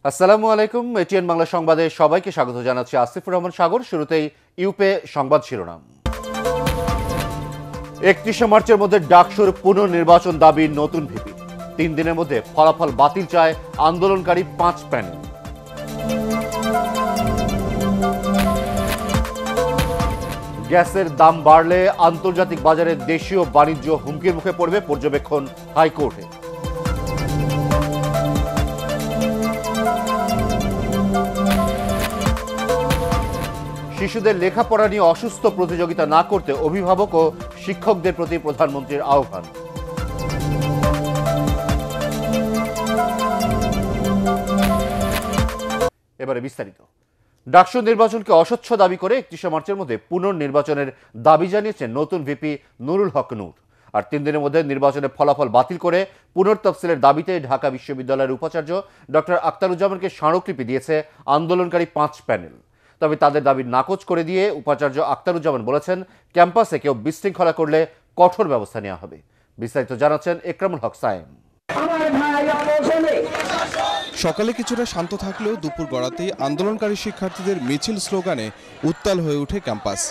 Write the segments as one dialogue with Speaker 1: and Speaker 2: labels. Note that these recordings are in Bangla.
Speaker 1: আসসালামু আলাইকুম। এটিএন বাংলা সংবাদে সবাইকে স্বাগত জানাচ্ছি আসিফুর রহমান সাগর। শুরুতেই ইউপে সংবাদ শিরোনাম। 31শে মার্চের মধ্যে ডাকসুর পুনর্নির্বাচন দাবি নতুন ভিপি। 3 দিনের মধ্যে ফলাফল বাতিল চায় আন্দোলনকারী 5 প্যানেল। গ্যাসের দাম বাড়লে আন্তর্জাতিক বাজারে দেশীয় বাণিজ্য হুমকির মুখে পড়বে, পর্যবেক্ষণ হাইকোর্টে। শিশুদের লেখাপড়া নিয়ে অসুস্থ প্রতিযোগিতা না করতে অভিভাবক ও শিক্ষকদের প্রতি প্রধানমন্ত্রীর আহ্বান। এবারে বিস্তারিত। ডাকসু নির্বাচনকে অস্বচ্ছ দাবি করে 31শে মার্চের মধ্যে পুনর্নির্বাচনের দাবি জানিয়েছেন নতুন ভিপি নুরুল হক নূর। আর 3 দিনের মধ্যে নির্বাচনের ফলাফল বাতিল করে পুনর্তফসিলের দাবিতে ঢাকা বিশ্ববিদ্যালয়ের উপাচার্য ডক্টর আখতারুজ্জামানকে স্মারকলিপি দিয়েছে আন্দোলনকারী 5 প্যানেল। তবে তাদের দাবি নাকচ করে দিয়ে উপাচার্য আখতারুজ্জামান বলেছেন, ক্যাম্পাসে কেউ বিশৃঙ্খলা করলে কঠোর ব্যবস্থা নেওয়া হবে। বিস্তারিত জানাচ্ছেন একরামুল হক সায়েম।
Speaker 2: সকালে কিছুটা শান্ত থাকলেও দুপুর গড়াতেই আন্দোলনকারী শিক্ষার্থীদের মিছিল স্লোগানে উত্তাল হয়ে ওঠে ক্যাম্পাস।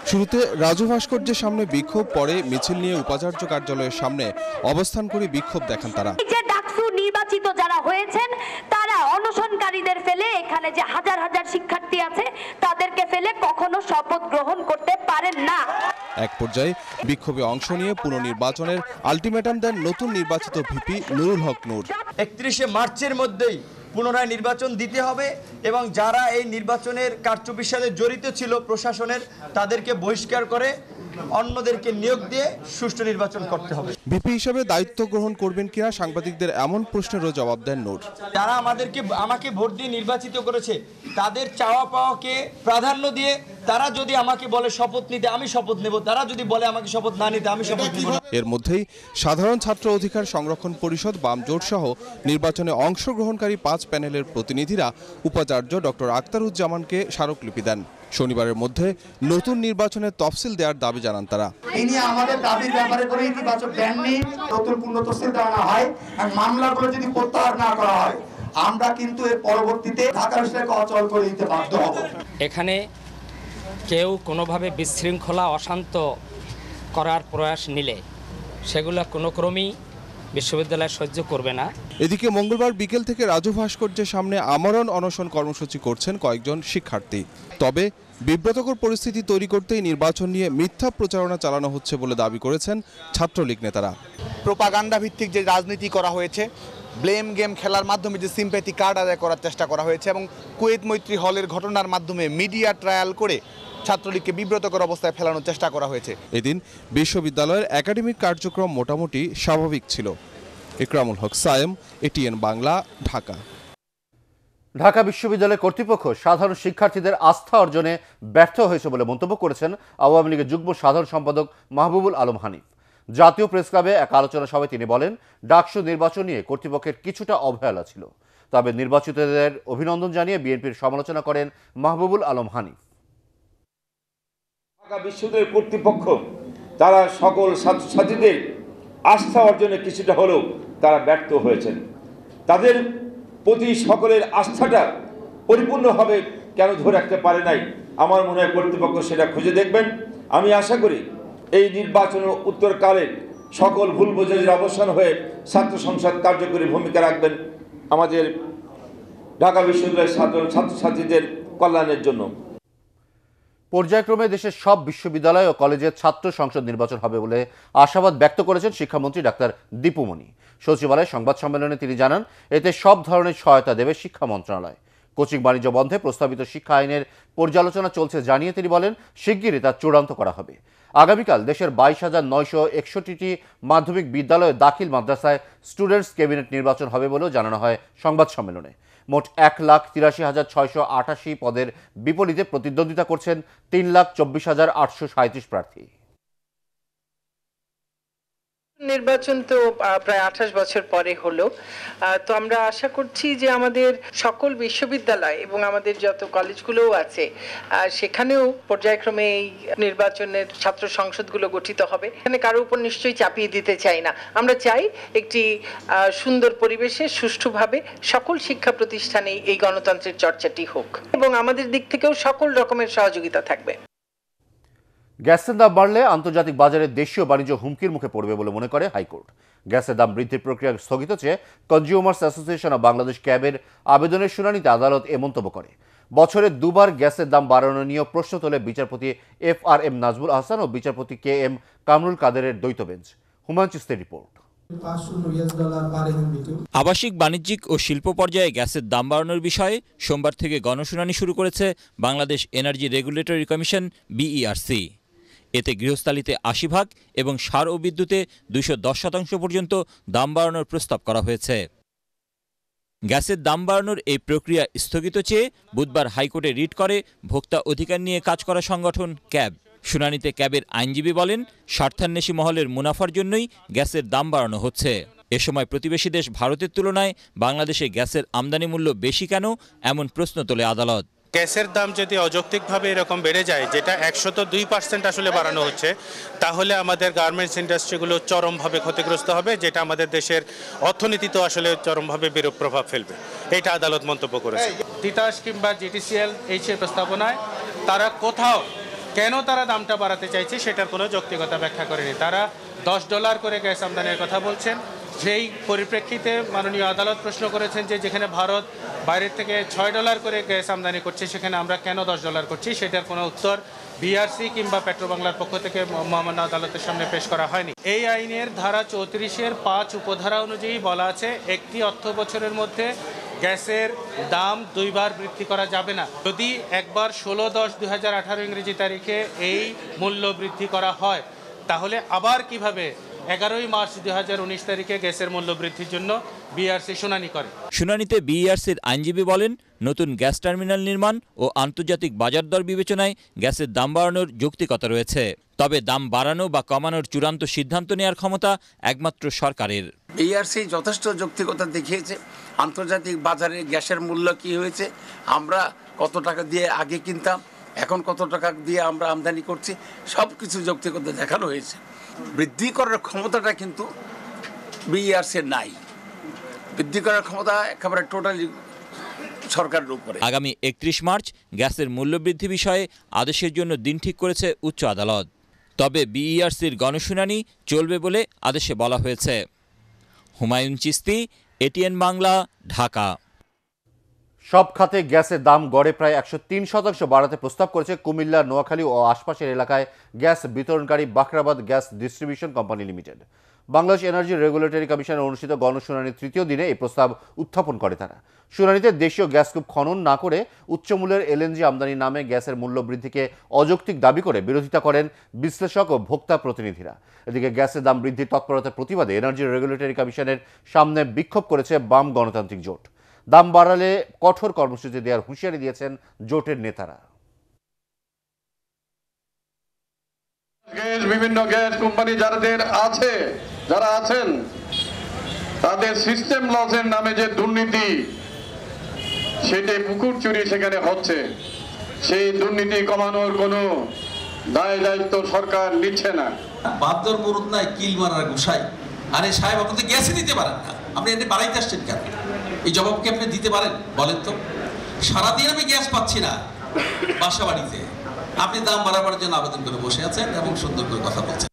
Speaker 2: শুরুতে রাজু ভাস্কর্যের সামনে বিক্ষোভ, পরে মিছিল নিয়ে উপাচার্য কার্যালয়ের সামনে অবস্থান করে বিক্ষোভ দেখান তারা।
Speaker 3: নির্বাচিত যারা হয়েছেন তারা অনশনকারীদের ফেলে, এখানে যে হাজার হাজার শিক্ষার্থী আছে তাদেরকে ফেলে কখনো শপথ গ্রহণ করতে পারেন না।
Speaker 2: এক পর্যায়ে বিক্ষোভে অংশ নিয়ে পুনর্নির্বাচনের আলটিমেটাম দেন নতুন নির্বাচিত ভিপি নুরুল হক নূর।
Speaker 4: 31শে মার্চের মধ্যেই পুনরায় নির্বাচন দিতে হবে এবং যারা এই নির্বাচনের কারচুপির সাথে জড়িত ছিল প্রশাসনের, তাদেরকে বহিষ্কার করে অন্যদেরকে নিয়োগ দিয়ে সুষ্ঠু নির্বাচন করতে হবে।
Speaker 2: ভিপি হিসেবে দায়িত্ব গ্রহণ করবেন কিনা সাংবাদিকদের এমন প্রশ্নেরও জবাব দেন নূর।
Speaker 4: যারা আমাকে ভোট দিয়ে নির্বাচিত করেছে তাদের চাওয়া পাওয়াকে প্রাধান্য দিয়ে তারা যদি আমাকে বলে শপথ নিতে, আমি শপথ নেব। তারা যদি বলে আমাকে শপথ না নিতে, আমি শপথ নেব।
Speaker 2: এর মধ্যেই সাধারণ ছাত্র অধিকার সংরক্ষণ পরিষদ, বাম জোট সহ নির্বাচনে অংশগ্রহণকারী 5 প্যানেলের প্রতিনিধিরা উপাচার্য ডক্টর আখতারুজ্জামানকে স্মারকলিপি দেন। শনিবারের মধ্যে নতুন নির্বাচনের তফসিল দেওয়ার দাবি জানান তারা।
Speaker 5: তিনি আমাদের দাবির ব্যাপারে কোনো ইতিবাচক দেননি। নতুন পূর্ণ তফসিল দেওয়া না হয় আর মামলাগুলো যদি প্রত্যাহার না করা হয়, আমরা কিন্তু এর পরবর্তীতে ঢাকা বিশ্ববিদ্যালয়কে অচল করে দিতে বাধ্য হব।
Speaker 6: এখানে কেউ কোনোভাবে বিশৃঙ্খলা, অশান্ত করার প্রয়াস নিলে সেগুলো কোনো ক্রমেই বিশ্ববিদ্যালয় সহ্য করবে না।
Speaker 2: এদিকে মঙ্গলবার বিকেল থেকে রাজু ভাস্কর্যের সামনে আমরণ অনশন কর্মসূচি করছেন কয়েকজন শিক্ষার্থী। তবে বিব্রতকর পরিস্থিতি তৈরি করতেই নির্বাচন নিয়ে মিথ্যা প্রচারণা চালানো হচ্ছে বলে দাবি করেছেন ছাত্রলীগ নেতারা।
Speaker 7: প্রোপাগান্ডা ভিত্তিক যে রাজনীতি করা হয়েছে, ব্লেম গেম খেলার মাধ্যমে যে সিম্প্যাথি কার্ড আদায় করার চেষ্টা করা হয়েছে এবং কুয়েত মৈত্রী হলের ঘটনার মাধ্যমে মিডিয়া ট্রায়াল করে ছাত্রলীগকে বিব্রতকর অবস্থায় ফেলানোর চেষ্টা করা হয়েছে।
Speaker 2: এদিন বিশ্ববিদ্যালয়ের একাডেমিক কার্যক্রম মোটামুটি স্বাভাবিক ছিল। একরামুল হক সায়েম, এটিএন বাংলা, ঢাকা।
Speaker 1: ঢাকা বিশ্ববিদ্যালয় কর্তৃপক্ষ সাধারণ শিক্ষার্থীদের আস্থা অর্জনে ব্যর্থ হয়েছে বলে মন্তব্য করেছেন আওয়ামী লীগের যুগ্ম সাধারণ সম্পাদক মাহবুবুল আলম হানিফ। জাতীয় প্রেস ক্লাবে এক আলোচনা সভায় তিনি বলেন, ডাকসু নির্বাচন নিয়ে কর্তৃপক্ষের কিছুটা অবহেলা ছিল। তবে নির্বাচিতদের অভিনন্দন জানিয়ে বিএনপির সমালোচনা করেন মাহবুবুল আলম হানিফ।
Speaker 8: ঢাকা বিশ্ববিদ্যালয় কর্তৃপক্ষ তারা সকল ছাত্রছাত্রীদের আস্থা অর্জনে কিছুটা হলেও তারা ব্যর্থ হয়েছেন। তাদের প্রতি সকলের আস্থাটা পরিপূর্ণভাবে কেন ধরে রাখতে পারে নাই, আমার মনে হয় কর্তৃপক্ষ সেটা খুঁজে দেখবেন। আমি আশা করি এই নির্বাচন উত্তরকালে সকল ভুল বোঝাবুঝির অবসান হয়ে ছাত্র সংসদ কার্যকরী ভূমিকা রাখবেন আমাদের ঢাকা বিশ্ববিদ্যালয়ের ছাত্রছাত্রীদের কল্যাণের জন্য।
Speaker 1: পর্যায়ক্রমে দেশের সব বিশ্ববিদ্যালয় ও কলেজের ছাত্র সংসদ নির্বাচন হবে বলে আশাবাদ ব্যক্ত করেছেন শিক্ষামন্ত্রী ডাক্তার দীপুমণি। সচিবালয়ে সংবাদ সম্মেলনে তিনি জানান, এতে সব ধরনের সহায়তা দেবে শিক্ষা মন্ত্রণালয়। কোচিং বাণিজ্য বন্ধে প্রস্তাবিত শিক্ষা আইনের পর্যালোচনা চলছে জানিয়ে তিনি বলেন, শিগগিরই তা চূড়ান্ত করা হবে। আগামীকাল দেশের 22,961টি মাধ্যমিক বিদ্যালয়ে দাখিল মাদ্রাসায় স্টুডেন্টস ক্যাবিনেট নির্বাচন হবে বলেও জানানো হয় সংবাদ সম্মেলনে। মোট 1,83,688 পদের বিপরীতে প্রতিদ্বন্দ্বিতা করছেন 3,24,837 প্রার্থী।
Speaker 9: নির্বাচন তো প্রায় 28 বছর পরে হলো, তো আমরা আশা করছি যে আমাদের সকল বিশ্ববিদ্যালয় এবং আমাদের যত কলেজগুলোও আছে সেখানেও পর্যায়ক্রমে এই নির্বাচনের ছাত্র সংসদগুলো গঠিত হবে। এখানে কারো উপর নিশ্চয়ই চাপিয়ে দিতে চাই না। আমরা চাই একটি সুন্দর পরিবেশে সুষ্ঠুভাবে সকল শিক্ষা প্রতিষ্ঠানে এই গণতন্ত্রের চর্চাটি হোক এবং আমাদের দিক থেকেও সকল রকমের সহযোগিতা থাকবে।
Speaker 1: গ্যাসের দাম বাড়লে আন্তর্জাতিক বাজারে দেশীয় বাণিজ্য হুমকির মুখে পড়বে বলে মনে করে হাইকোর্ট। গ্যাসের দাম বৃদ্ধির প্রক্রিয়া স্থগিত চেয়ে কনজিউমার্স অ্যাসোসিয়েশন অব বাংলাদেশ ক্যাবের আবেদনের শুনানিতে আদালত এ মন্তব্য করে। বছরে দুবার গ্যাসের দাম বাড়ানো নিয়ে প্রশ্ন তোলে বিচারপতি FRM নাজমুল আহসান ও বিচারপতি KM কামরুল কাদেরের দ্বৈত বেঞ্চ। হুমায়ুন চিস্তির রিপোর্ট।
Speaker 10: আবাসিক, বাণিজ্যিক ও শিল্প পর্যায়ে গ্যাসের দাম বাড়ানোর বিষয়ে সোমবার থেকে গণশুনানি শুরু করেছে Bangladesh energy regulatory commission BERC। এতে গৃহস্থালিতে 80% এবং সার ও বিদ্যুতে 210% পর্যন্ত দাম বাড়ানোর প্রস্তাব করা হয়েছে। গ্যাসের দাম বাড়ানোর এই প্রক্রিয়া স্থগিত চেয়ে বুধবার হাইকোর্টে রিট করে ভোক্তা অধিকার নিয়ে কাজ করা সংগঠন ক্যাব। শুনানিতে ক্যাবের আইনজীবী বলেন, স্বার্থান্বেষী মহলের মুনাফার জন্যই গ্যাসের দাম বাড়ানো হচ্ছে। এ সময় প্রতিবেশী দেশ ভারতের তুলনায় বাংলাদেশে গ্যাসের আমদানি মূল্য বেশি কেন, এমন প্রশ্ন তোলে আদালত।
Speaker 11: গ্যাসের দাম যদি অযৌক্তিকভাবে এরকম বেড়ে যায়, যেটা 102% আসলে বাড়ানো হচ্ছে, তাহলে আমাদের গার্মেন্টস ইন্ডাস্ট্রিগুলো চরমভাবে ক্ষতিগ্রস্ত হবে, যেটা আমাদের দেশের অর্থনীতিতে আসলে চরমভাবে বিরূপ প্রভাব ফেলবে। এটা আদালত মন্তব্য করেছে। তিতাস কিংবা GTCL এই প্রস্তাবনায় তারা কোথাও কেন তারা দামটা বাড়াতে চাইছে সেটার কোনো যৌক্তিকতা ব্যাখ্যা করেনি। তারা $10 করে গ্যাস আমদানির কথা বলছেন। সেই পরিপ্রেক্ষিতে মাননীয় আদালত প্রশ্ন করেছেন যে যেখানে ভারত বাইরের থেকে $6 করে গ্যাস আমদানি করছে, সেখানে আমরা কেন $10 করছি, সেটার কোনো উত্তর BRC কিংবা পেট্রোবাংলার পক্ষ থেকে মহামান্য আদালতের সামনে পেশ করা হয়নি। এই আইনের ধারা 34-এর 5 উপধারা অনুযায়ী বলা আছে, একটি অর্থ বছরের মধ্যে গ্যাসের দাম 2 বার বৃদ্ধি করা যাবে না। যদি একবার 16/10/2018 ইংরেজি তারিখে এই মূল্য বৃদ্ধি করা হয়, তাহলে আবার কিভাবে 11 মার্চ 2019 তারিখে গ্যাসের মূল্য বৃদ্ধির জন্য BRC শুনানি করে।
Speaker 10: শুনানিতে BERCর আইনজীবী বলেন, নতুন গ্যাস টার্মিনাল নির্মাণ ও আন্তর্জাতিক বাজার দর বিবেচনায় গ্যাসের দাম বাড়ানোর যৌক্তিকতা রয়েছে। তবে দাম বাড়ানো বা কমানোর চূড়ান্ত সিদ্ধান্ত নেওয়ার ক্ষমতা একমাত্র সরকারের।
Speaker 12: BERC যথেষ্ট যৌক্তিকতা দেখিয়েছে। আন্তর্জাতিক বাজারে গ্যাসের মূল্য কি হয়েছে, আমরা কত টাকা দিয়ে আগে কিনতাম, এখন কত টাকা দিয়ে আমরা আমদানি করছি, সব কিছু যৌক্তিকতা দেখানো হয়েছে। বৃদ্ধি করার ক্ষমতাটা কিন্তু BERC নাই। বৃদ্ধি করার ক্ষমতা একেবারে টোটালি সরকারের উপরে।
Speaker 10: আগামী 31 মার্চ গ্যাসের মূল্যবৃদ্ধি বিষয়ে আদেশের জন্য দিন ঠিক করেছে উচ্চ আদালত। তবে BERCর গণশুনানি চলবে বলে আদেশে বলা হয়েছে। হুমায়ুন চিস্তি, ATN বাংলা, ঢাকা।
Speaker 1: সব খাতে গ্যাসের দাম গড়ে প্রায় 103% বাড়াতে প্রস্তাব করেছে কুমিল্লা, নোয়াখালী ও আশপাশের এলাকায় গ্যাস বিতরণকারী Bakhrabad gas distribution company limited. Bangladesh energy regulatory কমিশনের অনুষ্ঠিত গণশুনানির 3য় দিনে এই প্রস্তাব উত্থাপন করে তারা। শুনানিতে দেশীয় গ্যাস কূপ খনন না করে উচ্চমূল্যের LNG আমদানির নামে গ্যাসের মূল্য বৃদ্ধিকে অযৌক্তিক দাবি করে বিরোধিতা করেন বিশ্লেষক ও ভোক্তা প্রতিনিধিরা। এদিকে গ্যাসের দাম বৃদ্ধির তৎপরতার প্রতিবাদে এনার্জি রেগুলেটরি কমিশনের সামনে বিক্ষোভ করেছে বাম গণতান্ত্রিক জোট। দাম বাড়ালে কঠোর কর্মসূচি দেওয়ার হুঁশিয়ারি দিয়েছেন জোটের নেতারা।
Speaker 13: বিভিন্ন গ্যাস কোম্পানি যারা আছেন তাদের সিস্টেম লসের নামে যে দুর্নীতি, সেটি পুকুর চুরি সেখানে হচ্ছে। সেই দুর্নীতি কমানোর কোনো দায় দায়িত্ব সরকার নিচ্ছে না।
Speaker 14: বাদ্যর মুরুদ নাই কিল মারার গোসাই। আরে সাহেব, আপনি তো গ্যাসই দিতে পারেন না, আপনি এনে বাড়াইতে আসছেন কেন? এই জবাবকে আপনি দিতে পারেন? বলেন তো। সারাদিন আমি গ্যাস পাচ্ছি না বাসা বাড়িতে, আপনি দাম বাড়াবার জন্য আবেদন করে বসে আছেন এবং সুন্দর করে কথা বলছেন।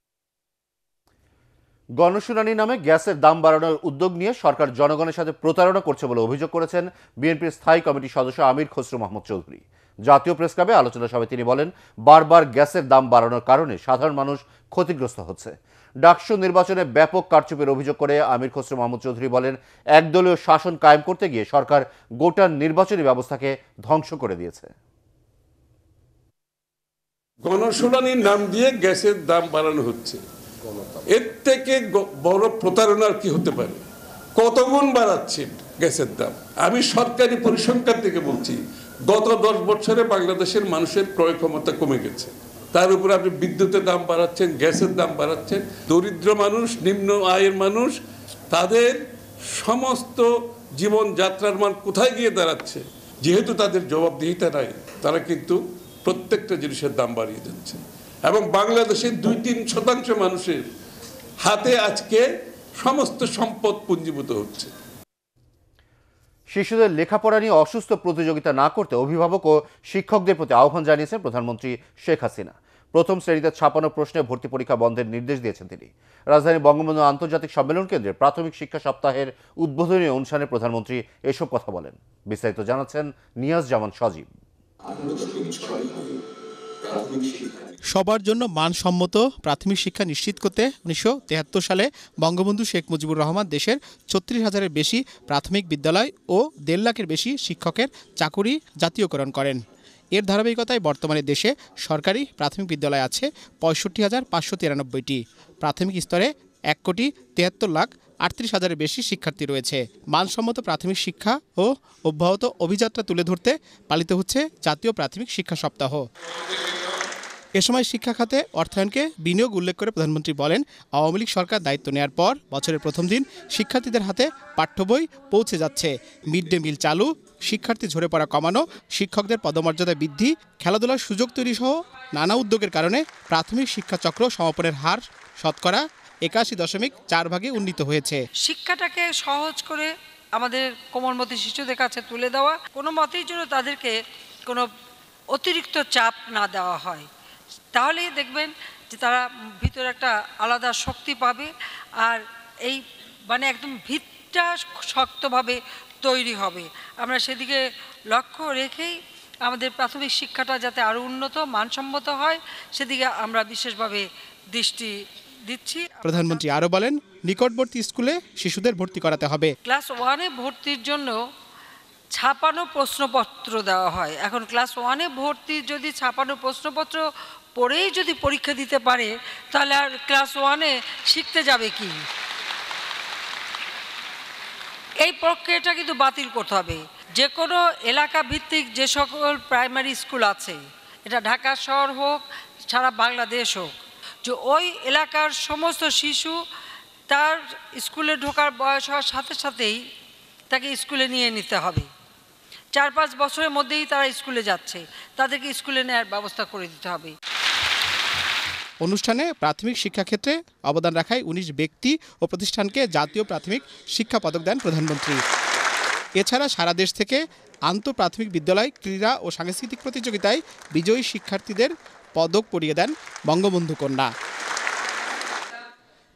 Speaker 1: গণশুনানি নামে গ্যাসের দাম বাড়ানোর উদ্যোগ নিয়ে সরকার জনগণের সাথে প্রতারণা করছে বলে অভিযোগ করেছেন বিএনপির স্থায়ী কমিটির সদস্য আমির খসরু মাহমুদ চৌধুরী। জাতীয় প্রেস ক্লাবে আলোচনা সভায় তিনি বলেন, বারবার গ্যাসের দাম বাড়ানোর কারণে সাধারণ মানুষ ক্ষতিগ্রস্ত হচ্ছে। ডাকসু নির্বাচনে ব্যাপক কারচুপির অভিযোগ করে আমির খসরু মাহমুদ চৌধুরী বলেন, একদলীয় শাসন কায়েম করতে গিয়ে সরকার গোটা নির্বাচনী ব্যবস্থাকে ধ্বংস করে দিয়েছে।
Speaker 15: গণশুনানির নাম দিয়ে গ্যাসের দাম বাড়ানো হচ্ছে, এর থেকে বড় প্রতারণার কি হতে পারে? কত গুণ বাড়াচ্ছে গ্যাসের দাম। আমি সরকারি পরিসংখ্যান থেকে বলছি, গত 10 বছরে বাংলাদেশের মানুষের ক্রয় ক্ষমতা কমে গেছে। তার উপর আপনি বিদ্যুতের দাম বাড়াচ্ছেন, গ্যাসের দাম বাড়াচ্ছেন। দরিদ্র মানুষ, নিম্ন আয়ের মানুষ, তাদের সমস্ত জীবনযাত্রার মান কোথায় গিয়ে দাঁড়াচ্ছে? যেহেতু তাদের জবাবদিহিতা নাই, তারা কিন্তু প্রত্যেকটা জিনিসের দাম বাড়িয়ে দিচ্ছে। এবং বাংলাদেশের 2-3% মানুষের হাতে আজকে সমস্ত সম্পদ পুঞ্জীভূত হচ্ছে।
Speaker 1: শিশুদের লেখাপড়া নিয়ে অসুস্থ প্রতিযোগিতা না করতে অভিভাবক ও শিক্ষকদের প্রতি আহ্বান জানিয়েছেন প্রধানমন্ত্রী শেখ হাসিনা। প্রথম শ্রেণীতে ছাপানো প্রশ্নে ভর্তি পরীক্ষা বন্ধের নির্দেশ দিয়েছেন তিনি। রাজধানী বঙ্গবন্ধু আন্তর্জাতিক সম্মেলন কেন্দ্রে প্রাথমিক শিক্ষা সপ্তাহের উদ্বোধনী অনুষ্ঠানে প্রধানমন্ত্রী এসব কথা বলেন। বিস্তারিত জানাচ্ছেন নিয়াজ জামান সজীব।
Speaker 16: সবার জন্য মানসম্মত প্রাথমিক শিক্ষা নিশ্চিত করতে 1973 সালে বঙ্গবন্ধু শেখ মুজিবুর রহমান দেশের 36,000-এর বেশি প্রাথমিক বিদ্যালয় ও 1.5 লাখের বেশি শিক্ষকের চাকুরি জাতীয়করণ করেন। এর ধারাবাহিকতায় বর্তমানে দেশে সরকারি প্রাথমিক বিদ্যালয় আছে 65,593টি। প্রাথমিক স্তরে 1,73,38,000-এর বেশি শিক্ষার্থী রয়েছে। মানসম্মত প্রাথমিক শিক্ষা ও অব্যাহত অভিযাত্রা তুলে ধরতে পালিত হচ্ছে জাতীয় প্রাথমিক শিক্ষা সপ্তাহ। এ সময় শিক্ষা খাতে অর্থায়নকে বিনিয়োগ উল্লেখ করে প্রধানমন্ত্রী বলেন, আওয়ামী লীগ সরকার দায়িত্ব নেওয়ার পর বছরের প্রথম দিন শিক্ষার্থীদের হাতে পাঠ্য বই পৌঁছে যাচ্ছে। মিড ডে মিল চালু, শিক্ষার্থী ঝরে পড়া কমানো, শিক্ষকদের পদমর্যাদা বৃদ্ধি, খেলাধুলার সুযোগ তৈরি সহ নানা উদ্যোগের কারণে প্রাথমিক শিক্ষাচক্র সমাপনের হার শতকরা 81.4 উন্নীত হয়েছে।
Speaker 17: শিক্ষাটাকে সহজ করে আমাদের কোমলমতি শিশুদের কাছে তুলে দেওয়া, কোনো মতেই যেন তাদেরকে কোনো অতিরিক্ত চাপ না দেওয়া হয়, তাহলেই দেখবেন যে তারা ভিতরে একটা আলাদা শক্তি পাবে। আর এই একদম ভিতটা শক্তভাবে তৈরি হবে। আমরা সেদিকে লক্ষ্য রেখেই আমাদের প্রাথমিক শিক্ষাটা যাতে আরও উন্নত মানসম্মত হয় সেদিকে আমরা বিশেষভাবে দৃষ্টি দিচ্ছি।
Speaker 16: প্রধানমন্ত্রী আরও বলেন, নিকটবর্তী স্কুলে শিশুদের ভর্তি করাতে হবে।
Speaker 17: ক্লাস 1-এ ভর্তির জন্য ছাপানো প্রশ্নপত্র দেওয়া হয়। এখন ক্লাস 1-এ ভর্তি যদি ছাপানো প্রশ্নপত্র পড়েই যদি পরীক্ষা দিতে পারে, তাহলে আর ক্লাস 1-এ শিখতে যাবে কি? এই প্রক্রিয়াটা কিন্তু বাতিল করতে হবে। যে কোনো এলাকা ভিত্তিক যে সকল প্রাইমারি স্কুল আছে, এটা ঢাকা শহর হোক, সারা বাংলাদেশ হোক, যে ওই এলাকার সমস্ত শিশু তার স্কুলে ঢোকার বয়স হওয়ার সাথে সাথেই তাকে স্কুলে নিয়ে নিতে হবে। 4-5 বছরের মধ্যেই তারা স্কুলে যাচ্ছে, তাদেরকে স্কুলে নেওয়ার ব্যবস্থা করে দিতে হবে।
Speaker 16: অনুষ্ঠানে প্রাথমিক শিক্ষাক্ষেত্রে অবদান রাখায় 19 ব্যক্তি ও প্রতিষ্ঠানকে জাতীয় প্রাথমিক শিক্ষা পদক দেন প্রধানমন্ত্রী। এছাড়া সারা দেশ থেকে আন্তঃপ্রাথমিক বিদ্যালয় ক্রীড়া ও সাংস্কৃতিক প্রতিযোগিতায় বিজয়ী শিক্ষার্থীদের পদক পরিয়ে দেন বঙ্গবন্ধু কন্যা।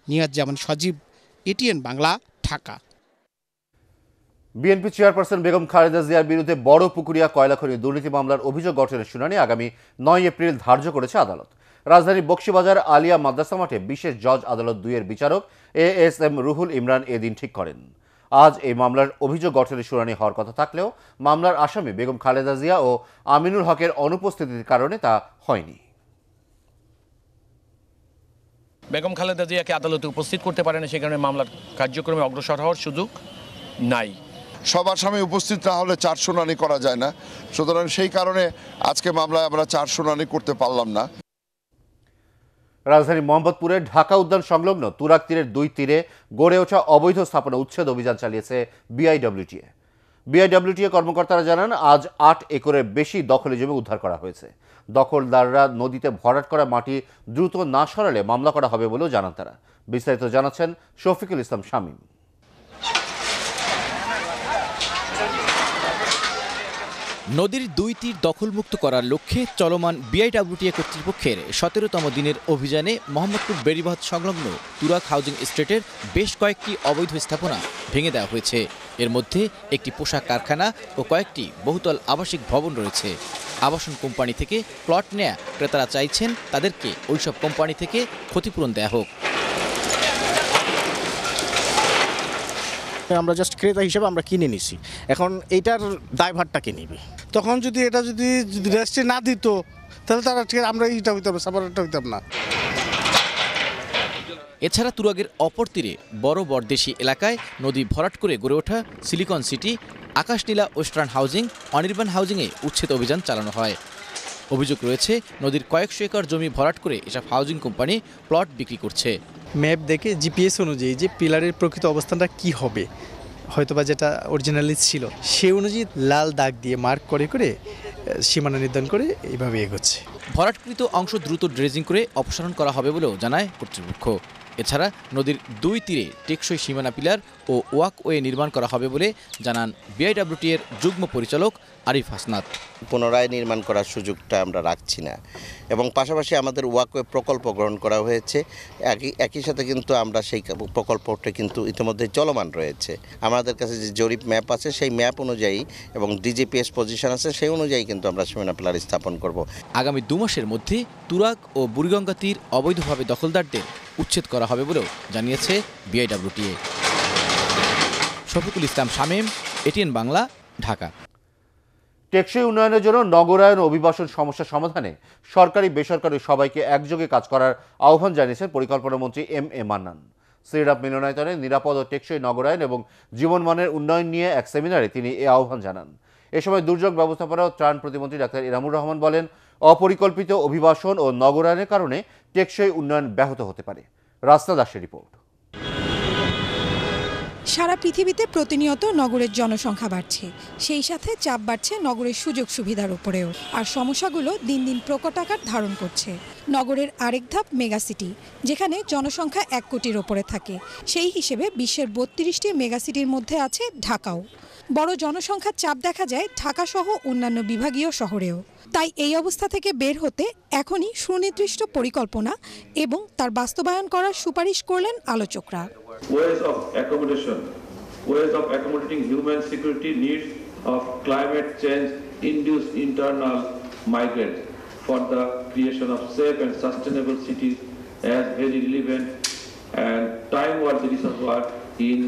Speaker 16: Niaz Zaman Sajib, ATN Bangla, Dhaka.
Speaker 1: BNP chairperson Begum Khaleda জিয়ার বিরুদ্ধে বড় পুকুরিয়া কয়লা খনি দুর্নীতি মামলার অভিযোগ গঠনের শুনানি আগামী 9 এপ্রিল ধার্য করেছে আদালত। রাজধানীর বকশীবাজার আলিয়া মাদ্রাসা মাঠে বিশেষ জজ আদালত 2-এর বিচারক ASM রুহুল ইমরান এদিন ঠিক করেন। আজ এই মামলার অভিযোগ গঠনের শুনানি হওয়ার কথা থাকলেও মামলার আসামি বেগম খালেদা জিয়া ও আমিনুল হকের অনুপস্থিতির কারণে তা হয়নি।
Speaker 18: বেগম খালেদা জিয়াকে আদালতে উপস্থিত করতে পারেন, সে কারণে মামলার কার্যক্রমে অগ্রসর হওয়ার সুযোগ নাই।
Speaker 19: সব আসামি উপস্থিত না হলে 4 শুনানি করা যায় না, সুতরাং সেই কারণে আজকে মামলায় আমরা 4 শুনানি করতে পারলাম না।
Speaker 1: রাজধানী মোহাম্মদপুরের ঢাকা উদ্যান সংলগ্ন তুরাগ তীরের 2 তীরে গড়ে ওঠা অবৈধ স্থাপনা উচ্ছেদ অভিযান চালিয়েছে বিআইডব্লিউটিএ কর্মকর্তারা জানান, আজ 8 একরের বেশি দখলি জমি উদ্ধার করা হয়েছে। দখলদাররা নদীতে ভরাট করা মাটি দ্রুত না সরালে মামলা করা হবে বলেও জানান তারা। বিস্তারিত জানাচ্ছেন শফিকুল ইসলাম শামীম।
Speaker 20: নদীর 2 তীর দখলমুক্ত করার লক্ষ্যে চলমান বিআইডব্লিউটিএ কর্তৃপক্ষের 17তম দিনের অভিযানে মোহাম্মদপুর বেড়িবাঁধ সংলগ্ন তুরাগ হাউজিং এস্টেটের বেশ কয়েকটি অবৈধ স্থাপনা ভেঙে দেওয়া হয়েছে। এর মধ্যে একটি পোশাক কারখানা ও কয়েকটি বহুতল আবাসিক ভবন রয়েছে। আবাসন কোম্পানি থেকে প্লট নেয়া ক্রেতারা চাইছেন তাদেরকে ওইসব কোম্পানি থেকে ক্ষতিপূরণ দেয়া হোক।
Speaker 21: আমরা জাস্ট ক্রেতা হিসেবে আমরা কিনে নিছি, এখন এইটার দায়ভারটা কে নেবে? তখন যদি এটা যদি রেজিস্ট্রি না দিত তাহলে তারা আমরা এইটা হইতাম, সাপারেটটা হইতাম না।
Speaker 20: এছাড়া তুরাগের অপর তীরে বড় বরদেশি এলাকায় নদী ভরাট করে গড়ে ওঠা silicon city, Akashnila western housing, Anirban হাউজিংয়ে উচ্ছেদ অভিযান চালানো হয়। অভিযোগ রয়েছে নদীর কয়েকশো একর জমি ভরাট করে এসব হাউজিং কোম্পানি প্লট বিক্রি করছে।
Speaker 3: ম্যাপ দেখে জিপিএস অনুযায়ী যে পিলারের প্রকৃত অবস্থানটা কি হবে, হয়তোবা যেটা অরিজিনালি ছিল সেই অনুযায়ী লাল দাগ দিয়ে মার্ক করে করে সীমানা নির্ধারণ করে এইভাবে এগোচ্ছে।
Speaker 20: ভরাটকৃত অংশ দ্রুত ড্রেজিং করে অপসারণ করা হবে বলেও জানায় কর্তৃপক্ষ। এছাড়া নদীর দুই তীরে টেকসই সীমানা পিলার ও ওয়াকওয়ে নির্মাণ করা হবে বলে জানান বিআইডব্লিউটি এর যুগ্ম পরিচালক আরিফ হাসনাত।
Speaker 22: পুনরায় নির্মাণ করার সুযোগটা আমরা রাখছি না এবং পাশাপাশি আমাদের ওয়াকওয়ে প্রকল্প গ্রহণ করা হয়েছে। একই সাথে কিন্তু আমরা সেই প্রকল্পটা কিন্তু ইতিমধ্যে চলমান রয়েছে। আমাদের কাছে যে জরিপ ম্যাপ আছে সেই ম্যাপ অনুযায়ী এবং ডিজিপিএস পজিশন আছে সেই অনুযায়ী কিন্তু আমরা সীমানা পিলার স্থাপন করব।
Speaker 20: আগামী 2 মাসের মধ্যে তুরাগ ও বুড়িগঙ্গা তীর অবৈধভাবে দখলদারদের উচ্ছেদ করা হবে বলেও জানিয়েছে বিআইডব্লিউটিএ। শফিকুল ইসলাম শামীম, এটিএন বাংলা, ঢাকা।
Speaker 1: টেকসই উন্নয়নের জন্য নগরায়ন অভিবাসন সমস্যা সমাধানে সরকারি বেসরকারি সবাইকে একযোগে কাজ করার আহ্বান জানিয়েছেন পরিকল্পনা মন্ত্রী এম.এ. মান্নান। সিরাপ মিলনায়তনে নিরাপদ ও টেকসই নগরায়ন এবং জীবনমানের উন্নয়ন নিয়ে এক সেমিনারে তিনি এ আহ্বান জানান। এ সময় দুর্যোগ ব্যবস্থাপনা ও ত্রাণ প্রতিমন্ত্রী ডাক্তার ইনামুর রহমান বলেন, অপরিকল্পিত অভিবাসন ও নগরায়নের কারণে টেকসই উন্নয়ন ব্যাহত হতে পারে। রাস্তা দাসের রিপোর্ট।
Speaker 23: সারা পৃথিবীতে প্রতিনিয়ত নগরের জনসংখ্যা বাড়ছে, সেই সাথে চাপ বাড়ছে নগরের সুযোগ সুবিধার উপরেও, আর সমস্যাগুলো দিন দিন প্রকট আকার ধারণ করছে। নগরের আরেক ধাপ মেগাসিটি, যেখানে জনসংখ্যা 1 কোটির ওপরে থাকে। সেই হিসেবে বিশ্বের 32টি মেগাসিটির মধ্যে আছে ঢাকাও। বড় জনসংখ্যার চাপ দেখা যায় ঢাকা সহ অন্যান্য বিভাগীয় শহরেও। তাই এই অবস্থা থেকে বের হতে এখনই সুনির্দিষ্ট পরিকল্পনা এবং তার বাস্তবায়ন করার সুপারিশ করলেন আলোচকরা।
Speaker 24: Ways of accommodation, ways of accommodating human security needs of climate change induced internal migrants for the creation of safe and sustainable cities as very relevant and time-worthy research in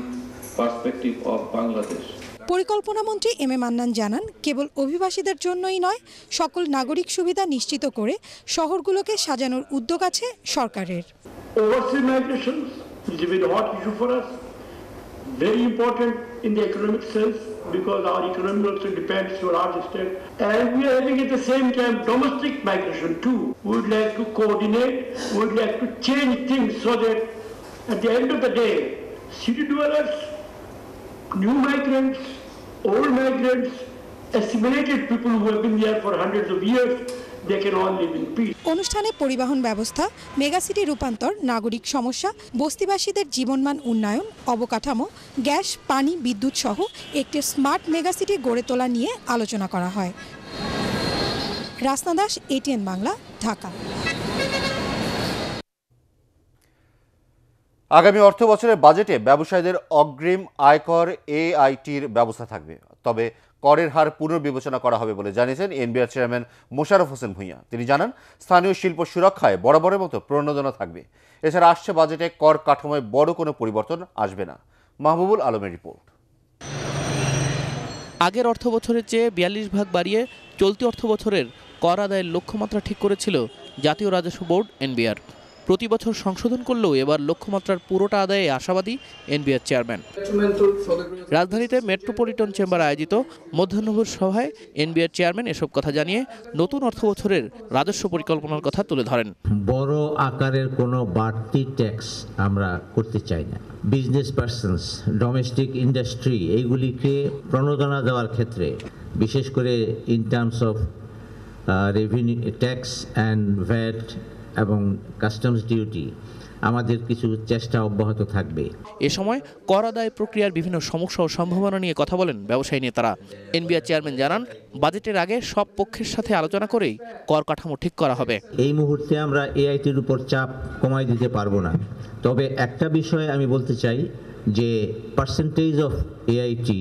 Speaker 24: perspective of Bangladesh.
Speaker 23: পরিকল্পনা মন্ত্রী এম.এ. মান্নান জানান, কেবল অভিবাসীদের জন্যই নয়, সকল নাগরিক সুবিধা নিশ্চিত করে শহরগুলোকে সাজানোর উদ্যোগ আছে সরকারের।
Speaker 25: Overseas migration is a very hot issue for us, very important in the economic sense because our economy also depends to a large extent, and we are having at the same time domestic migration too. We would like to coordinate, we would like to change things so that at the end of the day, city dwellers, new migrants, old migrants, assimilated people who have been there for hundreds of years, they can all live in peace.
Speaker 23: অনুষ্ঠানে পরিবহন ব্যবস্থা, মেগাসিটি রূপান্তর, নাগরিক সমস্যা, বস্তিবাসীদের জীবনমান উন্নয়ন, অবকাঠামো, গ্যাস, পানি, বিদ্যুৎ সহ একটি স্মার্ট মেগাসিটি গড়ে তোলা নিয়ে আলোচনা করা হয়। রাস্তা দাস, এটিএন বাংলা, ঢাকা।
Speaker 1: আগামী অর্থ বছরের বাজেটে ব্যবসায়ীদের অগ্রিম আয়কর এআইটির ব্যবস্থা থাকবে, তবে করের হার পুনর্বিবেচনা করা হবে বলে জানিয়েছেন এনবিআর চেয়ারম্যান মোশাররফ হোসেন ভূঁইয়া। তিনি জানান, স্থানীয় শিল্প সুরক্ষায় বরাবরের মতো প্রণোদনা থাকবে। এছাড়া আসছে বাজেটে কর কাঠামোয় বড় কোনো পরিবর্তন আসবে না। মাহবুবুল আলমের রিপোর্ট।
Speaker 26: আগের অর্থ বছরের চেয়ে 42 ভাগ বাড়িয়ে চলতি অর্থ বছরের কর আদায়ের লক্ষ্যমাত্রা ঠিক করেছিল জাতীয় রাজস্ব বোর্ড এনবিআর। প্রতি বছর সংশোধন করলেও এবার লক্ষ্যমাত্রার পুরোটা আদায়ে আশাবাদী এনবিআর চেয়ারম্যান। রাজধানীতে মেট্রোপলিটন চেম্বার আয়োজিত মধ্যাহ্নভোজ সভায় এনবিআর চেয়ারম্যান এসব কথা জানিয়ে নতুন অর্থ বছরের রাজস্ব পরিকল্পনার কথা তুলে ধরেন।
Speaker 27: বড় আকারের কোনো বাড়তি ট্যাক্স আমরা করতে চাই না। বিজনেস পার্সনস, ডোমেস্টিক ইন্ডাস্ট্রি, এইগুলিকে প্রণোদনা দেওয়ার ক্ষেত্রে বিশেষ করে in terms of revenue tax and VAT এবং কাস্টমস ডিউটি আমাদের কিছু চেষ্টা অব্যাহত থাকবে।
Speaker 26: এ সময় কর আদায় প্রক্রিয়ার বিভিন্ন সমস্যা ও সম্ভাবনা নিয়ে কথা বলেন ব্যবসায়ী নেতারা। এনবিআর চেয়ারম্যান জানান, বাজেটের আগে সব পক্ষের সাথে আলোচনা করেই কর কাঠামো ঠিক করা হবে।
Speaker 27: এই মুহূর্তে আমরা এআইটির উপর চাপ কমাই দিতে পারবো না, তবে একটা বিষয় আমি বলতে চাই যে পার্সেন্টেজ অফ এআইটি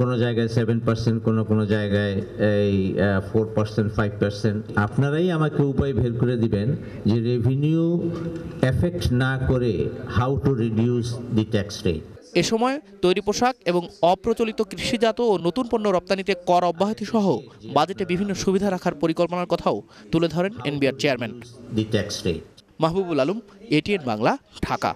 Speaker 27: কোনো জায়গায় 7%, কোনো জায়গায় এই 4%, 5%। আপনারাই আমাকে উপায় বের করে দিবেন যে রেভিনিউ এফেক্ট না করে how to reduce the tax rate.
Speaker 26: এ সময় তৈরি পোশাক এবং অপ্রচলিত কৃষিজাত ও নতুন পণ্য রপ্তানিতে কর অব্যাহতি সহ বাজেটে বিভিন্ন সুবিধা রাখার পরিকল্পনার কথাও তুলে ধরেন NBR chairman.
Speaker 27: The tax rate.
Speaker 26: Mahbubul Alam, ATN Bangla, Dhaka.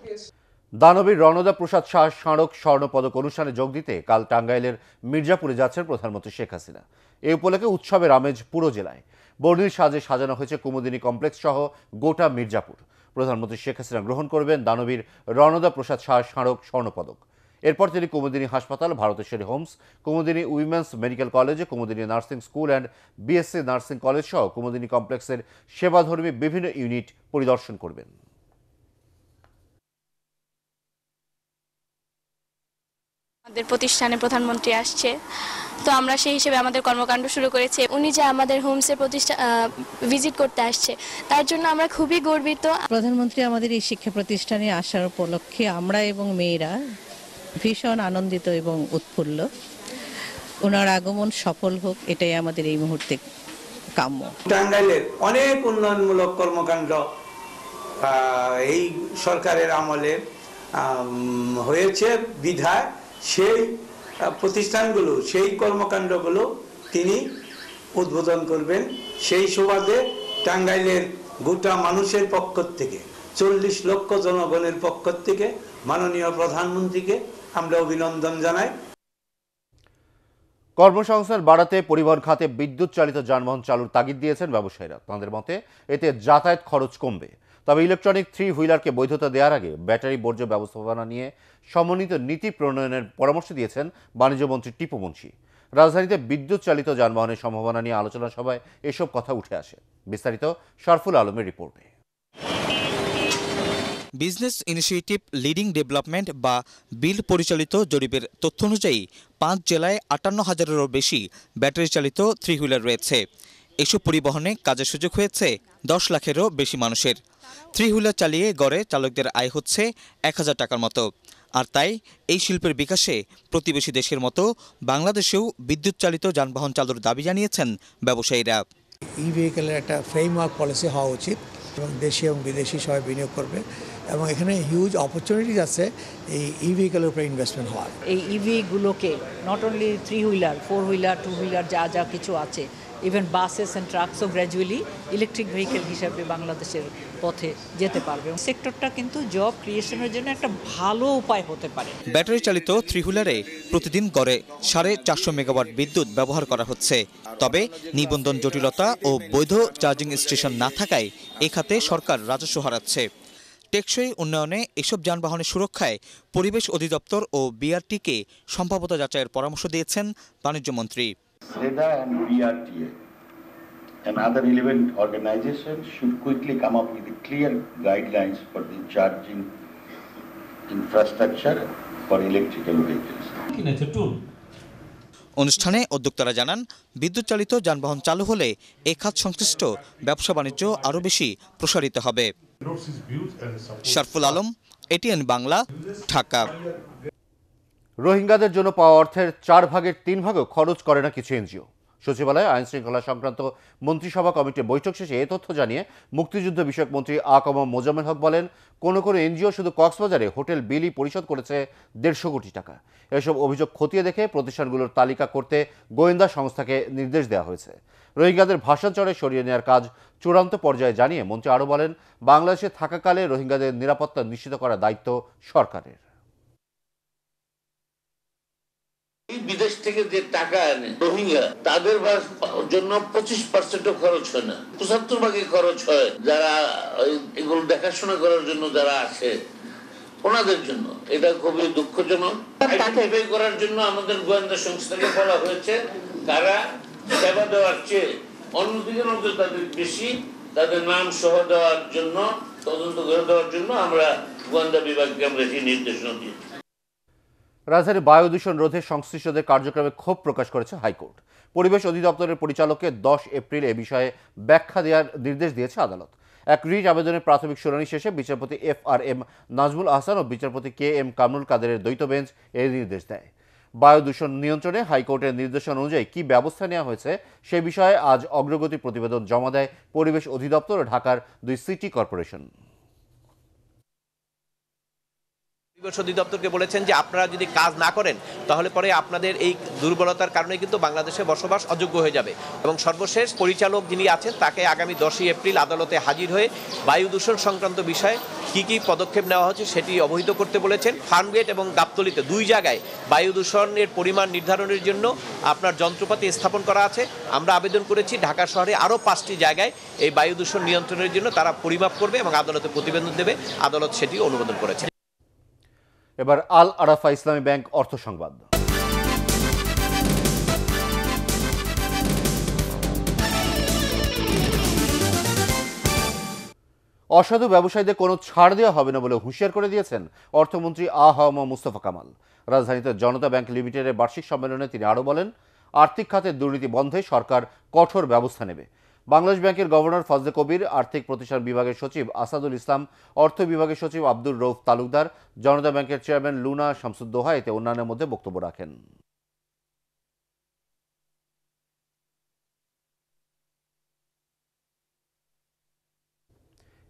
Speaker 1: দানবীর রণদা প্রসাদ শাহ স্মারক স্বর্ণপদক অনুষ্ঠানে যোগ দিতে কাল টাঙ্গাইলের মির্জাপুরে যাচ্ছেন প্রধানমন্ত্রী শেখ হাসিনা। এই উপলক্ষে উৎসবের আমেজ পুরো জেলায়। বর্ণিল সাজে সাজানো হয়েছে কুমুদিনী কমপ্লেক্স সহ গোটা মির্জাপুর। প্রধানমন্ত্রী শেখ হাসিনা গ্রহণ করবেন দানবীর রণদা প্রসাদ শাহ স্মারক স্বর্ণপদক। এরপর তিনি Kumudini hospital, Bharateshwari homes, Kumudini women's medical কলেজে, Kumudini nursing school and BSc nursing college সহ কুমুদিনী কমপ্লেক্সের সেবাধর্মী বিভিন্ন ইউনিট পরিদর্শন করবেন।
Speaker 2: আমাদের প্রতিষ্ঠানে প্রধানমন্ত্রী আসছে, তো আমরা সেই হিসেবে আমাদের কর্মকাণ্ড শুরু করেছি। উনি যে আমাদের হোমসের ভিজিট করতে আসছে, তার জন্য আমরা খুবই গর্বিত।
Speaker 4: প্রধানমন্ত্রী আমাদের এই শিক্ষা প্রতিষ্ঠানে আসার উপলক্ষে আমরা এবং মেয়েরা ভীষণ আনন্দিত এবং উৎফুল্ল। ওনার আগমন সফল হোক, এটাই আমাদের এই মুহূর্তে কাম্য।
Speaker 5: টাঙ্গাইলের অনেক উন্নয়নমূলক কর্মকাণ্ড এই সরকারের আমলে হয়েছে বিধায় সেই প্রতিষ্ঠানগুলো, সেই কর্মকাণ্ডগুলো তিনি উদ্বোধন করবেন। সেই সুবাদে টাঙ্গাইলের গোটা মানুষের পক্ষ থেকে, 40 লক্ষ জনগণের পক্ষ থেকে মাননীয় প্রধানমন্ত্রীকে আমরা অভিনন্দন জানাই।
Speaker 1: কর্মসংস্থান বাড়াতে পরিবহন খাতে বিদ্যুৎ চালিত যানবাহন চালুর তাগিদ দিয়েছেন ব্যবসায়ীরা। তাঁদের মতে এতে যাতায়াত খরচ কমবে। তবে ইলেকট্রনিক 3 হুইলারকে বৈধতা দেওয়ার আগে ব্যাটারি বর্জ্য ব্যবস্থাপনা নিয়ে সমন্বিত নীতি প্রণয়নের পরামর্শ দিয়েছেন বাণিজ্যমন্ত্রী টিপু মুন্সি। রাজধানীতে বিদ্যুৎ চালিত যানবাহনের সম্ভাবনা নিয়ে আলোচনা সভায় এসব কথা উঠে আসে। বিস্তারিত শরফুল আলমের রিপোর্টে।
Speaker 6: বিজনেস ইনিশিয়েটিভ লিডিং ডেভেলপমেন্ট বা বিল পরিচালিত জরিপের তথ্য অনুযায়ী 5 জেলায় 58,000-এরও বেশি ব্যাটারি চালিত 3 হুইলার রয়েছে। এসব পরিবহনে কাজের সুযোগ হয়েছে 10 লাখেরও বেশি মানুষের। 3 হুইলার চালিয়ে গড়ে চালকদের আয় হচ্ছে 1000 টাকার মতো। আর তাই এই শিল্পের বিকাশে প্রতিবেশী দেশের মতো বাংলাদেশেও বিদ্যুৎ চালিত যানবাহন চালুর দাবি জানিয়েছেন ব্যবসায়ীরা।
Speaker 7: ই-ভেহিকেলের একটা ফ্রেমওয়ার্ক পলিসি হওয়া উচিত এবং দেশি এবং বিদেশি সবাই বিনিয়োগ করবে এবং এখানে হিউজ অপরচুনিটিজ আছে এই ই-ভেহিকেলের উপরে ইনভেস্টমেন্ট হওয়ার।
Speaker 8: এই ইভিগুলোকে not only 3 wheeler, 4 wheeler, 2 wheeler যা যা কিছু আছে, ইভেন বাসেস অ্যান্ড ট্রাকসও গ্র্যাজুয়ালি ইলেকট্রিক ভেহিকেল হিসাবে বাংলাদেশের পথে যেতে পারবে। সেক্টরটা কিন্তু জব ক্রিয়েশনের জন্য একটা ভালো উপায় হতে পারে।
Speaker 6: ব্যাটারি চালিত 3 হুইলারে প্রতিদিন গড়ে 450 মেগাওয়াট বিদ্যুৎ ব্যবহার করা হচ্ছে। তবে নিবন্ধন জটিলতা ও বৈধ চার্জিং স্টেশন না থাকায় এ খাতে সরকার রাজস্ব হারাচ্ছে। টেকসই উন্নয়নে এসব যানবাহনের সুরক্ষায় পরিবেশ অধিদপ্তর ও বিআরটিকে সম্ভাব্যতা যাচাইয়ের পরামর্শ দিয়েছেন বাণিজ্যমন্ত্রী।
Speaker 9: SEDA and BRTA and other relevant organizations should quickly come up with clear guidelines for the charging infrastructure for electrical vehicles.
Speaker 6: অনুষ্ঠানে উদ্যোক্তারা জানান, বিদ্যুৎ চালিত যানবাহন চালু হলে এ খাত সংশ্লিষ্ট ব্যবসা বাণিজ্য আরও বেশি প্রসারিত হবে। শরফুল আলম, এটিএন বাংলা, ঢাকা।
Speaker 1: রোহিঙ্গাদের জন্য পাওয়া অর্থের 4 ভাগের 3 ভাগও খরচ করে না কিছু এনজিও। সচিবালয়ে আইন শৃঙ্খলা সংক্রান্ত মন্ত্রিসভা কমিটির বৈঠক শেষে এ তথ্য জানিয়ে মুক্তিযুদ্ধ বিষয়ক মন্ত্রী আ.ক.ম মোজাম্মেল হক বলেন, কোনো এনজিও শুধু কক্সবাজারে হোটেল বিলই পরিশোধ করেছে 150 কোটি টাকা। এসব অভিযোগ খতিয়ে দেখে প্রতিষ্ঠানগুলোর তালিকা করতে গোয়েন্দা সংস্থাকে নির্দেশ দেওয়া হয়েছে। রোহিঙ্গাদের ভাষাচরে সরিয়ে নেওয়ার কাজ চূড়ান্ত পর্যায়ে জানিয়ে মন্ত্রী আরও বলেন, বাংলাদেশে থাকাকালে রোহিঙ্গাদের নিরাপত্তা নিশ্চিত করার দায়িত্ব সরকারের।
Speaker 28: বিদেশ থেকে যে টাকা আনে রোহিঙ্গা, তাদের জন্য 25% খরচ হয় না, 75 ভাগে খরচ হয় যারা এগুলো দেখাশোনা করার জন্য যারা আসে ওনাদের জন্য। এটা খুবই দুঃখজনক। আইডেন্টিফাই করার জন্য আমাদের গোয়েন্দা সংস্থাকে বলা হয়েছে তারা সেবা দেওয়ার চেয়ে অন্যদিকে নজর তাদের বেশি, তাদের নাম সহ দেওয়ার জন্য, তদন্ত করে দেওয়ার জন্য আমরা গোয়েন্দা বিভাগকে আমরা সেই নির্দেশনা দিয়েছি।
Speaker 1: রাজধানীর বায়ু দূষণ রোধে সংশ্লিষ্টদের কার্যক্রমে ক্ষোভ প্রকাশ করেছে হাইকোর্ট। পরিবেশ অধিদপ্তরের পরিচালককে 10 এপ্রিল এ বিষয়ে ব্যাখ্যা দেওয়ার নির্দেশ দিয়েছে আদালত। এক রিট আবেদনের প্রাথমিক শুনানি শেষে বিচারপতি FRM নাজমুল আহসান ও বিচারপতি KM কামরুল কাদেরের দ্বৈত বেঞ্চ এই নির্দেশ দেয়। বায়ু দূষণ নিয়ন্ত্রণে হাইকোর্টের নির্দেশনা অনুযায়ী কী ব্যবস্থা নেওয়া হয়েছে সে বিষয়ে আজ অগ্রগতি প্রতিবেদন জমা দেয় পরিবেশ অধিদপ্তর ও ঢাকার 2 সিটি কর্পোরেশন।
Speaker 10: পরিবেশ অধিদপ্তরকে বলেছেন যে আপনারা যদি কাজ না করেন তাহলে পরে আপনাদের এই দুর্বলতার কারণে কিন্তু বাংলাদেশে বসবাস অযোগ্য হয়ে যাবে। এবং সর্বশেষ পরিচালক যিনি আছেন তাকে আগামী 10ই এপ্রিল আদালতে হাজির হয়ে বায়ু দূষণ সংক্রান্ত বিষয়ে কি পদক্ষেপ নেওয়া হচ্ছে সেটি অবহিত করতে বলেছেন। ফার্মগেট এবং গাবতলীতে 2 জায়গায় বায়ু দূষণের পরিমাণ নির্ধারণের জন্য আপনার যন্ত্রপাতি স্থাপন করা আছে। আমরা আবেদন করেছি ঢাকা শহরে আরও 5টি জায়গায় এই বায়ু দূষণ নিয়ন্ত্রণের জন্য তারা পরিমাপ করবে এবং আদালতে প্রতিবেদন দেবে। আদালত সেটি অনুমোদন করেছে।
Speaker 1: এবার আল আরাফা ইসলামী ব্যাংক অর্থ সংবাদ। অসাধু ব্যবসায়ীদের কোনো ছাড় দেওয়া হবে না বলে হুঁশিয়ার করে দিয়েছেন অর্থমন্ত্রী আ.হ.ম মুস্তফা কামাল। রাজধানীতে জনতা ব্যাংক লিমিটেডের বার্ষিক সম্মেলনে তিনি আরও বলেন, আর্থিক খাতের দুর্নীতি বন্ধে সরকার কঠোর ব্যবস্থা নেবে। বাংলাদেশ ব্যাংকের গভর্নর ফজলে কবির, আর্থিক প্রতিষ্ঠান বিভাগের সচিব আসাদুল ইসলাম, অর্থ বিভাগের সচিব আব্দুর রউফ তালুকদার, জনতা ব্যাংকের চেয়ারম্যান লুনা শামসুদ্দোহা এতে অন্যান্যের মধ্যে বক্তব্য রাখেন।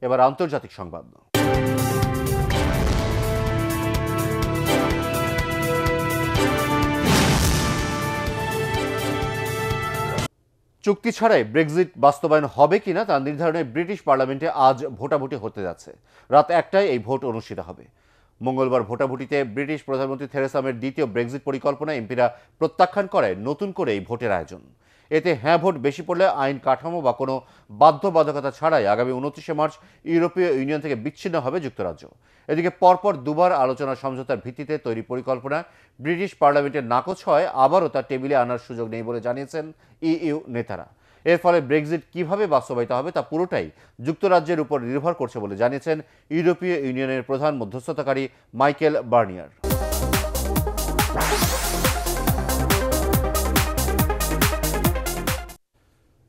Speaker 1: এবার আন্তর্জাতিক সংবাদ। চুক্তি ছাড়াই ব্রেক্সিট বাস্তবায়ন হবে কিনা তা নির্ধারণে ব্রিটিশ পার্লামেন্টে আজ ভোটাভুটি হতে যাচ্ছে। রাত 1টায় এই ভোট অনুষ্ঠিত হবে। মঙ্গলবার ভোটাভুটিতে ব্রিটিশ প্রধানমন্ত্রী থেরেসা মের দ্বিতীয় ব্রেক্সিট পরিকল্পনা এমপিরা প্রত্যাখ্যান করে নতুন করে এই ভোটের আয়োজন। এতে হ্যাঁ ভোট বেশি পড়লে আইন কাঠামো বা কোনো বাধ্যবাধকতা ছাড়াই আগামী 29শে মার্চ ইউরোপীয় ইউনিয়ন থেকে বিচ্ছিন্ন হবে যুক্তরাজ্য। এদিকে পরপর দুবার আলোচনা সমঝোতার ভিত্তিতে তৈরি পরিকল্পনা ব্রিটিশ পার্লামেন্টের নাকচ হয় আবারও তার টেবিলে আনার সুযোগ নেই বলে জানিয়েছেন ইইউ নেতারা। এর ফলে ব্রেক্সিট কিভাবে বাস্তবায়িত হবে তা পুরোটাই যুক্তরাজ্যের উপর নির্ভর করছে বলে জানিয়েছেন ইউরোপীয় ইউনিয়নের প্রধান মধ্যস্থতাকারী মাইকেল বার্নিয়ার।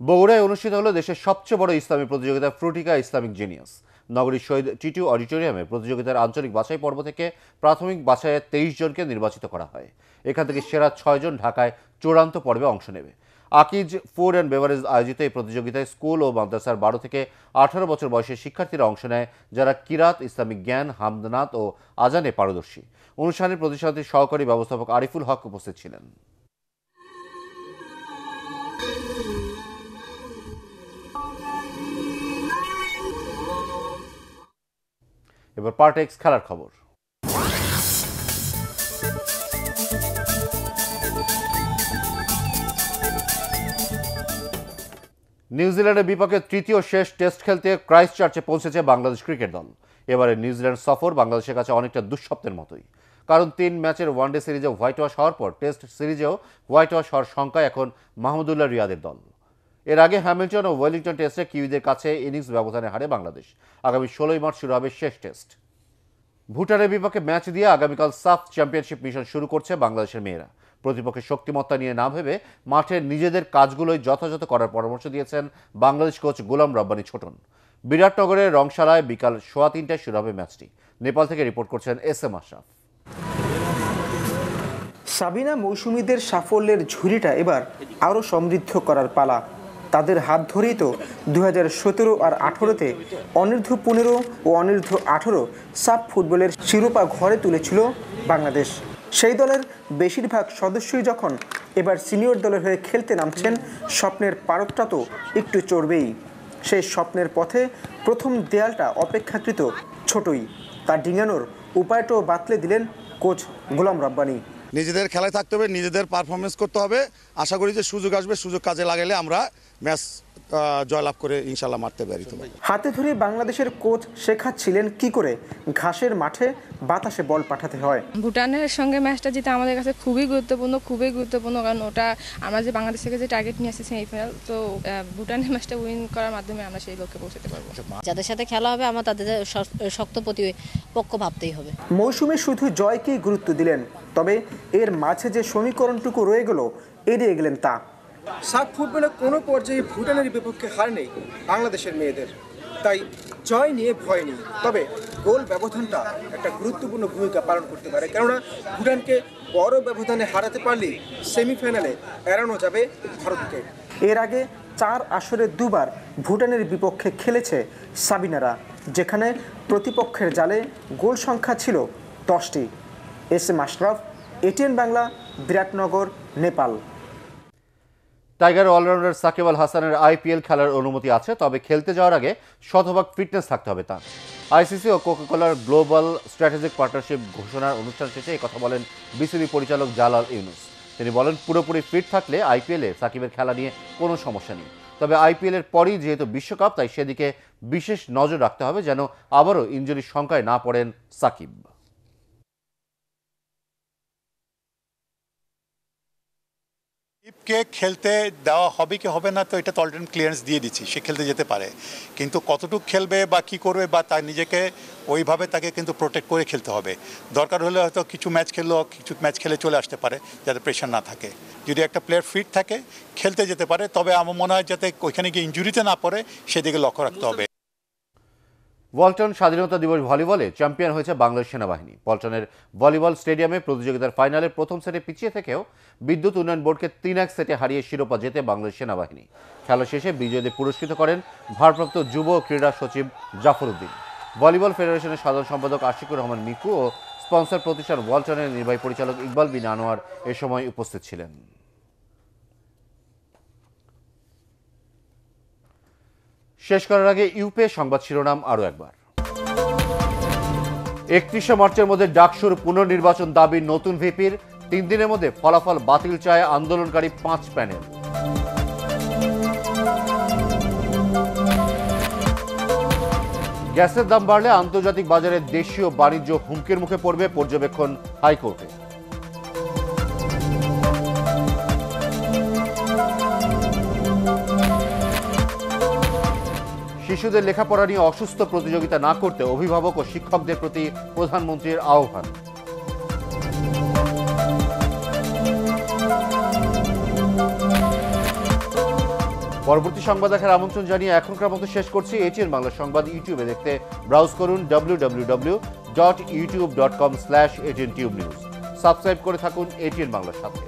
Speaker 1: বগুড়ায় অনুষ্ঠিত হলো দেশের সবচেয়ে বড় ইসলামী প্রতিযোগিতা ফ্রুটিকা ইসলামিক জিনিয়াস। নগরীর শহীদ টিটু অডিটোরিয়ামে প্রতিযোগিতার আঞ্চলিক বাছাই পর্ব থেকে প্রাথমিক বাছাইয়ে 23 জনকে নির্বাচিত করা হয়। এখান থেকে সেরা 6 জন ঢাকায় চূড়ান্ত পর্বে অংশ নেবে। আকিজ ফুড অ্যান্ড বেভারেজ আয়োজিত এই প্রতিযোগিতায় স্কুল ও মাদ্রাসার 12 থেকে 18 বছর বয়সের শিক্ষার্থীরা অংশ নেয়, যারা কিরাত, ইসলামিক জ্ঞান, হামদনাত ও আজানে পারদর্শী। অনুষ্ঠানে প্রতিষ্ঠানটির সহকারী ব্যবস্থাপক আরিফুল হক উপস্থিত ছিলেন। এবার পার্টেক্স খেলার খবর। নিউজিল্যান্ডের বিপক্ষে তৃতীয় শেষ টেস্ট খেলতে ক্রাইস্টচার্চে পৌঁছেছে বাংলাদেশ ক্রিকেট দল। এবারে নিউজিল্যান্ড সফর বাংলাদেশের কাছে অনেকটা দুঃস্বপ্নের মতোই, কারণ 3 ম্যাচের ওয়ানডে সিরিজে হোয়াইট ওয়াশ হওয়ার পর টেস্ট সিরিজেও হোয়াইট ওয়াশ হওয়ার শঙ্কায় এখন মাহমুদুল্লাহ রিয়াদের দল। এর আগে হ্যামিল্টন ও ওয়েলিংটন টেস্টে কিউইদের কাছে ইনিংস ব্যবধানে হারে বাংলাদেশ। আগামী 16 মার্চ শুরু হবে শেষ টেস্ট। ভুটানের বিপক্ষে ম্যাচ দিয়ে আগামীকাল সাফ চ্যাম্পিয়নশিপ মিশন শুরু করছে বাংলাদেশের মেয়েরা। প্রতিপক্ষের শক্তিমত্তা নিয়ে না ভেবে মাঠে নিজেদের কাজগুলোই যথাযথ করার পরামর্শ দিয়েছেন বাংলাদেশ কোচ গোলাম রব্বানী ছোটন। বিরাটনগরের রংশালায় বিকাল 3:15টায় শুরু হবে ম্যাচটি। নেপাল থেকে রিপোর্ট করছেন SM আশরাফ।
Speaker 11: সাবিনা মৌসুমীদের সাফল্যের ঝুড়িটা এবার আরও সমৃদ্ধ করার পালা। তাদের হাত ধরেই তো 2017 আর 18তে অনূর্ধ্ব 15 ও অনূর্ধ্ব 18 সাব ফুটবলের শিরোপা ঘরে তুলেছিল বাংলাদেশ। সেই দলের বেশিরভাগ সদস্যই যখন এবার সিনিয়র দলের হয়ে খেলতে নামছেন, স্বপ্নের পারতটা তো একটু চড়বেই। সেই স্বপ্নের পথে প্রথম দেয়ালটা অপেক্ষাকৃত ছোটই, তা ডিঙানোর উপায়টাও বাতলে দিলেন কোচ গোলাম রব্বানী।
Speaker 12: নিজেদের খেলায় থাকতে হবে, নিজেদের পারফরমেন্স করতে হবে। আশা করি যে সুযোগ আসবে, সুযোগ কাজে লাগালে আমরা ম্যাচ জয়লাভ করে ইনশাল্লাহ মারতে পারি।
Speaker 11: হাতে ধরে বাংলাদেশের কোচ শেখাচ্ছিলেন কি করে ঘাসের মাঠে বাতাসে বল পাঠাতে হয়।
Speaker 13: ভুটানের সঙ্গে ম্যাচটা জিতে আমাদের কাছে খুবই গুরুত্বপূর্ণ, কারণ ওটা আমরা যে বাংলাদেশ থেকে যে টার্গেট নিয়ে আসছি সেমিফাইনাল, তো ভুটানের ম্যাচটা উইন করার মাধ্যমে আমরা সেই লক্ষ্যে পৌঁছাতে পারবো।
Speaker 14: যাদের সাথে খেলা হবে আমরা তাদের শক্ত প্রতিপক্ষ ভাবতেই হবে।
Speaker 11: মৌসুমে শুধু জয়কেই গুরুত্ব দিলেন, তবে এর মাঝে যে সমীকরণটুকু রয়ে গেল এড়িয়ে গেলেন তা।
Speaker 15: সাব ফুটবলে কোনো পর্যায়ে ভুটানের বিপক্ষে হার নেই বাংলাদেশের মেয়েদের, তাই জয় নিয়ে ভয় নেই। তবে গোল ব্যবধানটা একটা গুরুত্বপূর্ণ ভূমিকা পালন করতে পারে, কেননা ভুটানকে বড় ব্যবধানে হারাতে পারলেই সেমিফাইনালে এড়ানো যাবে ভারতকে।
Speaker 11: এর আগে 4 আসরে 2বার ভুটানের বিপক্ষে খেলেছে সাবিনারা, যেখানে প্রতিপক্ষের জালে গোল সংখ্যা ছিল 10টি। S M Ashraf, ATN Bangla, Biratnagar, Nepal.
Speaker 1: Tiger allrounder Shakib Al হাসানের আইপিএল খেলার অনুমতি আছে, তবে খেলতে যাওয়ার আগে শতভাগ ফিটনেস থাকতে হবে তার। আইসিসি ও কোকাকোলার গ্লোবাল স্ট্র্যাটেজিক পার্টনারশিপ ঘোষণার অনুষ্ঠান শেষে এই কথা বলেন বিসিবি পরিচালক জালাল ইউনুস। তিনি বলেন, পুরোপুরি ফিট থাকলে আইপিএলে সাকিবের খেলা নিয়ে কোনো সমস্যা নেই, তবে আইপিএলের পরই যেহেতু বিশ্বকাপ, তাই সেদিকে বিশেষ নজর রাখতে হবে যেন আবারও ইনজুরির সংখ্যায় না পড়েন সাকিব।
Speaker 3: কে খেলতে দেওয়া হবে কি হবে না, তো এটা তো অলরেডি ক্লিয়ারেন্স দিয়ে দিচ্ছি, সে খেলতে যেতে পারে, কিন্তু কতটুকু খেলবে বা কি করবে বা তার নিজেকে ওইভাবে তাকে কিন্তু প্রোটেক্ট করে খেলতে হবে। দরকার হলে হয়তো কিছু ম্যাচ খেললো, কিছু ম্যাচ খেলে চলে আসতে পারে যাতে প্রেশার না থাকে। যদি একটা প্লেয়ার ফিট থাকে খেলতে যেতে পারে, তবে আমার মনে হয় যাতে ওইখানে গিয়ে ইনজুরিতে না পড়ে সেদিকে লক্ষ্য রাখতে হবে।
Speaker 1: ওয়ালটন স্বাধীনতা দিবস ভলিবলে চ্যাম্পিয়ন হয়েছে বাংলাদেশ সেনাবাহিনী। পল্টনের ভলিবল স্টেডিয়ামে প্রতিযোগিতার ফাইনালে প্রথম সেটে পিছিয়ে থেকেও বিদ্যুৎ উন্নয়ন বোর্ডকে 3-1 সেটে হারিয়ে শিরোপা জেতে বাংলাদেশ সেনাবাহিনী। খেলা শেষে বিজয়ীদের পুরস্কৃত করেন ভারপ্রাপ্ত যুব ক্রীড়া সচিব জাফর উদ্দিন। ভলিবল ফেডারেশনের সাধারণ সম্পাদক আশিকুর রহমান মিকু ও স্পন্সর প্রতিষ্ঠান ওয়ালটনের নির্বাহী পরিচালক ইকবাল বিন আনোয়ার এ সময় উপস্থিত ছিলেন। শেষ করার আগে ইউপে সংবাদ শিরোনাম আরও একবার। 31শে মার্চের মধ্যে ডাকসুর পুনর্নির্বাচন দাবি নতুন ভিপির। 3 দিনের মধ্যে ফলাফল বাতিল চায় আন্দোলনকারী 5 প্যানেল। গ্যাসের দাম বাড়লে আন্তর্জাতিক বাজারে দেশীয় বাণিজ্য হুমকির মুখে পড়বে, পর্যবেক্ষণ হাইকোর্টে। শিশুদের লেখাপড়া নিয়ে অসুস্থ প্রতিযোগিতা না করতে অভিভাবক ও শিক্ষকদের প্রতি প্রধানমন্ত্রীর আহ্বান। পরবর্তী সংবাদ দেখার আমন্ত্রণ জানিয়ে এখনকার মতো শেষ করছি। এটিএন বাংলা সংবাদ ইউটিউবে দেখতে ব্রাউজ করুন www.youtube.com/ATNTubeNews। সাবস্ক্রাইব করে থাকুন এটিএন বাংলার সাথে।